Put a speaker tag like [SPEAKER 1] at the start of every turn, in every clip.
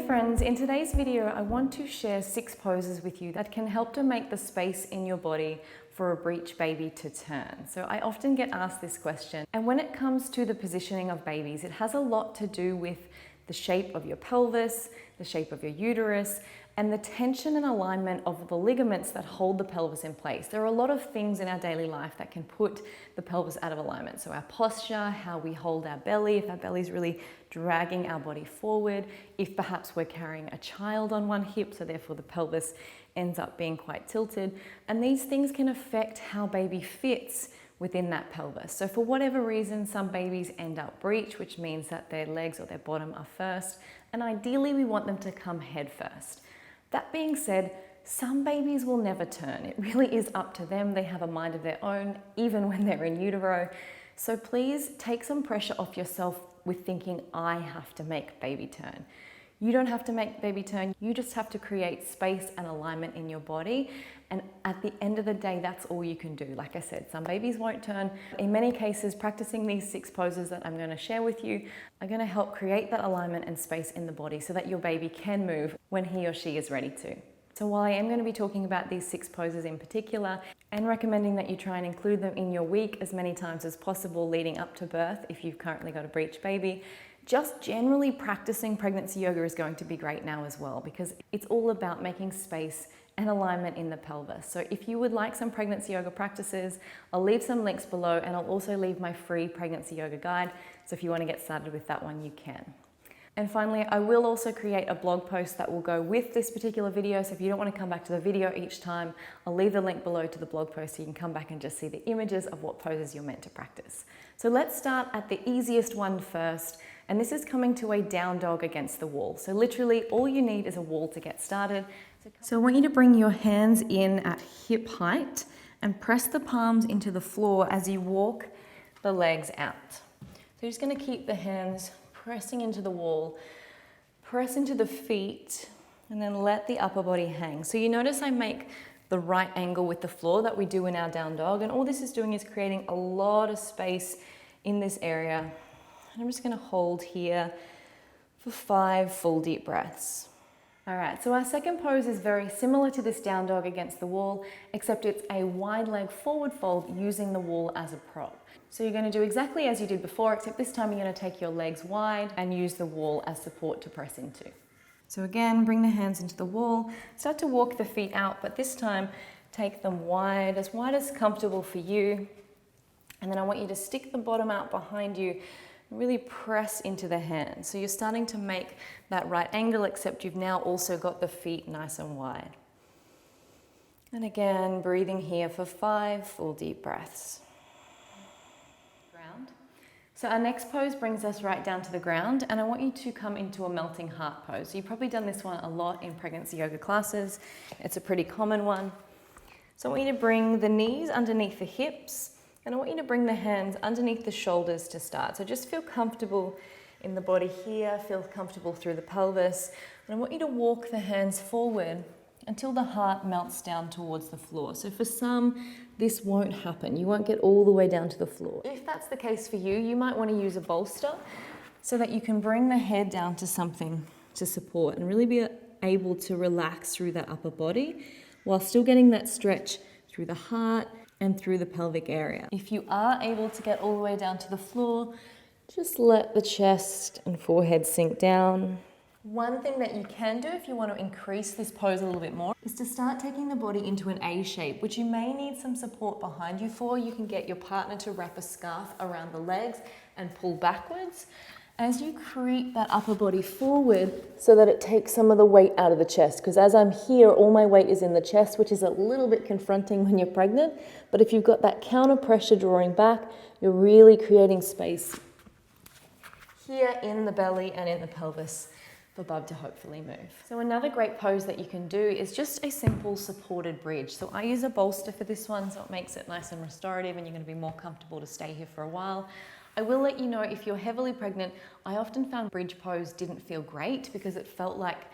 [SPEAKER 1] friends, in today's video I want to share 6 poses with you that can help to make the space in your body for a breech baby to turn. So I often get asked this question, and when it comes to the positioning of babies, it has a lot to do with the shape of your pelvis, the shape of your uterus, and the tension and alignment of the ligaments that hold the pelvis in place. There are a lot of things in our daily life that can put the pelvis out of alignment. So our posture, how we hold our belly, if our belly's really dragging our body forward, if perhaps we're carrying a child on one hip, so therefore the pelvis ends up being quite tilted. And these things can affect how baby fits within that pelvis. So for whatever reason, some babies end up breech, which means that their legs or their bottom are first, and ideally we want them to come head first. That being said, some babies will never turn. It really is up to them. They have a mind of their own, even when they're in utero. So please take some pressure off yourself with thinking, I have to make baby turn. You don't have to make baby turn. You just have to create space and alignment in your body. And at the end of the day, that's all you can do. Like I said, some babies won't turn. In many cases, practicing these 6 poses that I'm going to share with you are going to help create that alignment and space in the body so that your baby can move when he or she is ready to. So while I am going to be talking about these 6 poses in particular and recommending that you try and include them in your week as many times as possible leading up to birth if you've currently got a breech baby, just generally practicing pregnancy yoga is going to be great now as well, because it's all about making space and alignment in the pelvis. So if you would like some pregnancy yoga practices, I'll leave some links below, and I'll also leave my free pregnancy yoga guide. So if you want to get started with that one, you can. And finally, I will also create a blog post that will go with this particular video. So if you don't want to come back to the video each time, I'll leave the link below to the blog post so you can come back and just see the images of what poses you're meant to practice. So let's start at the easiest one first. And this is coming to a down dog against the wall. So literally all you need is a wall to get started. So I want you to bring your hands in at hip height and press the palms into the floor as you walk the legs out. So you're just going to keep the hands pressing into the wall, press into the feet, and then let the upper body hang. So you notice I make the right angle with the floor that we do in our down dog, and all this is doing is creating a lot of space in this area. And I'm just going to hold here for 5 full deep breaths. All right, so our second pose is very similar to this down dog against the wall, except it's a wide leg forward fold using the wall as a prop. So you're going to do exactly as you did before, except this time you're going to take your legs wide and use the wall as support to press into. So again, bring the hands into the wall, start to walk the feet out, but this time take them wide as comfortable for you. And then I want you to stick the bottom out behind you, really press into the hands. So you're starting to make that right angle, except you've now also got the feet nice and wide. And again, breathing here for 5 full deep breaths. Ground. So our next pose brings us right down to the ground, and I want you to come into a melting heart pose. So you've probably done this one a lot in pregnancy yoga classes. It's a pretty common one. So I want you to bring the knees underneath the hips, and I want you to bring the hands underneath the shoulders to start. So just feel comfortable in the body here, feel comfortable through the pelvis. And I want you to walk the hands forward until the heart melts down towards the floor. So for some, this won't happen. You won't get all the way down to the floor. If that's the case for you, you might want to use a bolster so that you can bring the head down to something to support and really be able to relax through that upper body while still getting that stretch through the heart and through the pelvic area. If you are able to get all the way down to the floor, just let the chest and forehead sink down. One thing that you can do if you want to increase this pose a little bit more is to start taking the body into an A shape, which you may need some support behind you for. You can get your partner to wrap a scarf around the legs and pull backwards as you creep that upper body forward so that it takes some of the weight out of the chest. Because as I'm here, all my weight is in the chest, which is a little bit confronting when you're pregnant. But if you've got that counter pressure drawing back, you're really creating space here in the belly and in the pelvis for bub to hopefully move. So another great pose that you can do is just a simple supported bridge. So I use a bolster for this one, so it makes it nice and restorative, and you're going to be more comfortable to stay here for a while. I will let you know, if you're heavily pregnant, I often found bridge pose didn't feel great because it felt like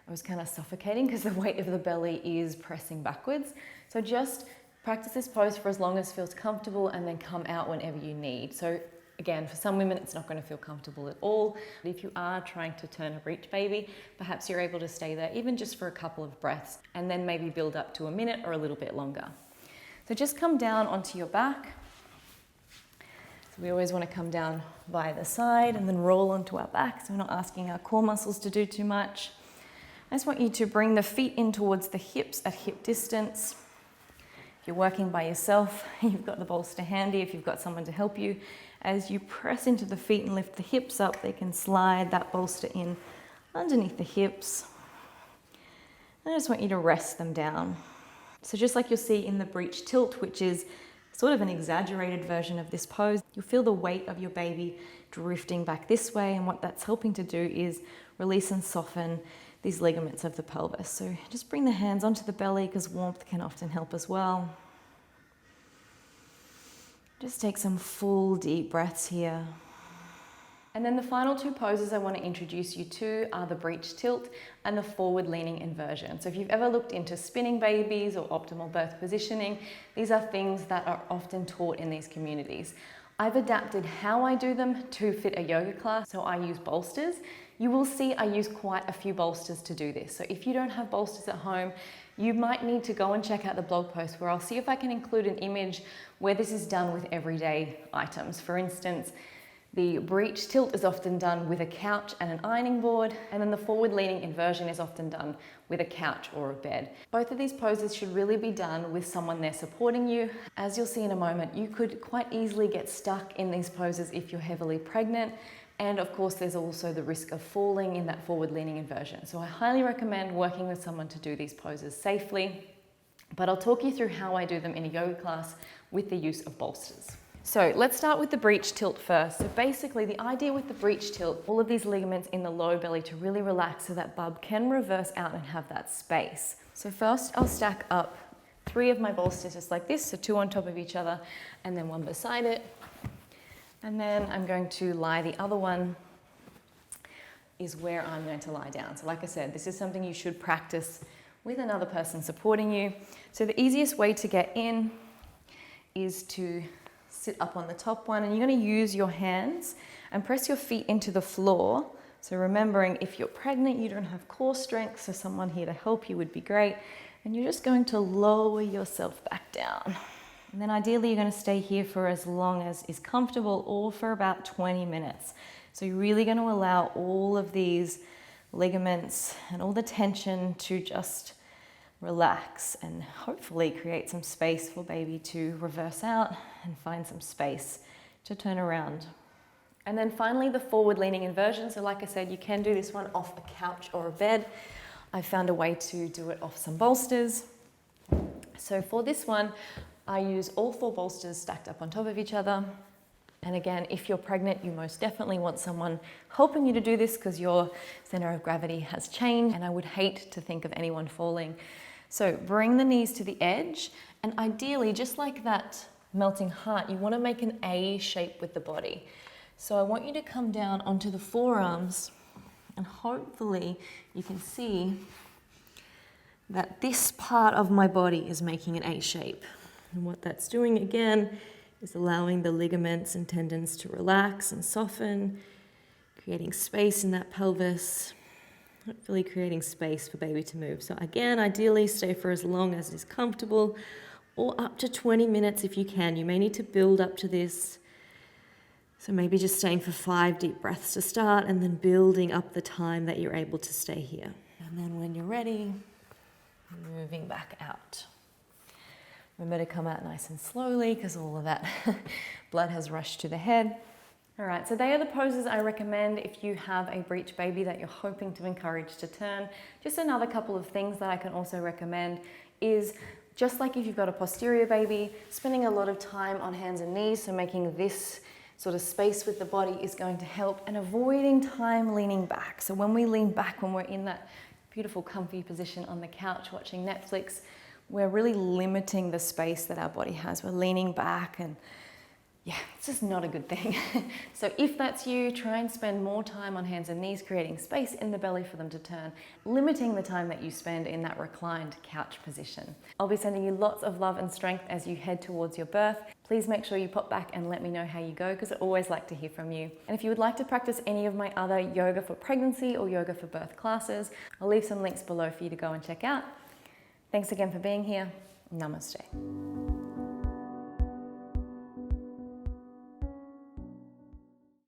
[SPEAKER 1] I was kind of suffocating because the weight of the belly is pressing backwards. So just practice this pose for as long as feels comfortable and then come out whenever you need. So Again, for some women, it's not going to feel comfortable at all. If you are trying to turn a breech baby, perhaps you're able to stay there even just for a couple of breaths and then maybe build up to a minute or a little bit longer. So just come down onto your back. So we always want to come down by the side and then roll onto our back, so we're not asking our core muscles to do too much. I just want you to bring the feet in towards the hips at hip distance. If you're working by yourself, you've got the bolster handy. If you've got someone to help you, as you press into the feet and lift the hips up, they can slide that bolster in underneath the hips. And I just want you to rest them down. So just like you'll see in the breech tilt, which is sort of an exaggerated version of this pose, you'll feel the weight of your baby drifting back this way, and what that's helping to do is release and soften these ligaments of the pelvis. So just bring the hands onto the belly, because warmth can often help as well. Just take some full deep breaths here. And then the final two poses I want to introduce you to are the breech tilt and the forward leaning inversion. So if you've ever looked into spinning babies or optimal birth positioning, these are things that are often taught in these communities. I've adapted how I do them to fit a yoga class, so I use bolsters. You will see I use quite a few bolsters to do this. So if you don't have bolsters at home, you might need to go and check out the blog post where I'll see if I can include an image where this is done with everyday items. For instance, the breech tilt is often done with a couch and an ironing board, and then the forward leaning inversion is often done with a couch or a bed. Both of these poses should really be done with someone there supporting you. As you'll see in a moment, you could quite easily get stuck in these poses if you're heavily pregnant. And of course, there's also the risk of falling in that forward leaning inversion. So I highly recommend working with someone to do these poses safely, but I'll talk you through how I do them in a yoga class with the use of bolsters. So let's start with the breech tilt first. So basically the idea with the breech tilt, all of these ligaments in the low belly to really relax so that bub can reverse out and have that space. So first I'll stack up 3 of my bolsters just like this, so 2 on top of each other and then 1 beside it. And then I'm going to lie, the other one is where I'm going to lie down. So like I said, this is something you should practice with another person supporting you. So the easiest way to get in is to sit up on the top one, and you're going to use your hands and press your feet into the floor. So remembering, if you're pregnant, you don't have core strength, so someone here to help you would be great. And you're just going to lower yourself back down. And then ideally you're going to stay here for as long as is comfortable, or for about 20 minutes. So you're really going to allow all of these ligaments and all the tension to just relax and hopefully create some space for baby to reverse out and find some space to turn around. And then finally the forward leaning inversion. So like I said, you can do this one off a couch or a bed. I found a way to do it off some bolsters. So for this one, I use all 4 bolsters stacked up on top of each other. And again, if you're pregnant, you most definitely want someone helping you to do this, because your center of gravity has changed, and I would hate to think of anyone falling. So bring the knees to the edge, and ideally, just like that melting heart, you want to make an A shape with the body. So I want you to come down onto the forearms, and hopefully you can see that this part of my body is making an A shape. And what that's doing again is allowing the ligaments and tendons to relax and soften, creating space in that pelvis, hopefully creating space for baby to move. So again, ideally stay for as long as is comfortable, or up to 20 minutes if you can. You may need to build up to this. So maybe just staying for 5 deep breaths to start, and then building up the time that you're able to stay here. And then when you're ready, moving back out. Remember to come out nice and slowly, because all of that blood has rushed to the head. All right, so they are the poses I recommend if you have a breech baby that you're hoping to encourage to turn. Just another couple of things that I can also recommend is, just like if you've got a posterior baby, spending a lot of time on hands and knees, so making this sort of space with the body is going to help, and avoiding time leaning back. So when we lean back, when we're in that beautiful comfy position on the couch watching Netflix, we're really limiting the space that our body has. We're leaning back and yeah, it's just not a good thing. So if that's you, try and spend more time on hands and knees, creating space in the belly for them to turn, limiting the time that you spend in that reclined couch position. I'll be sending you lots of love and strength as you head towards your birth. Please make sure you pop back and let me know how you go, because I always like to hear from you. And if you would like to practice any of my other yoga for pregnancy or yoga for birth classes, I'll leave some links below for you to go and check out. Thanks again for being here. Namaste.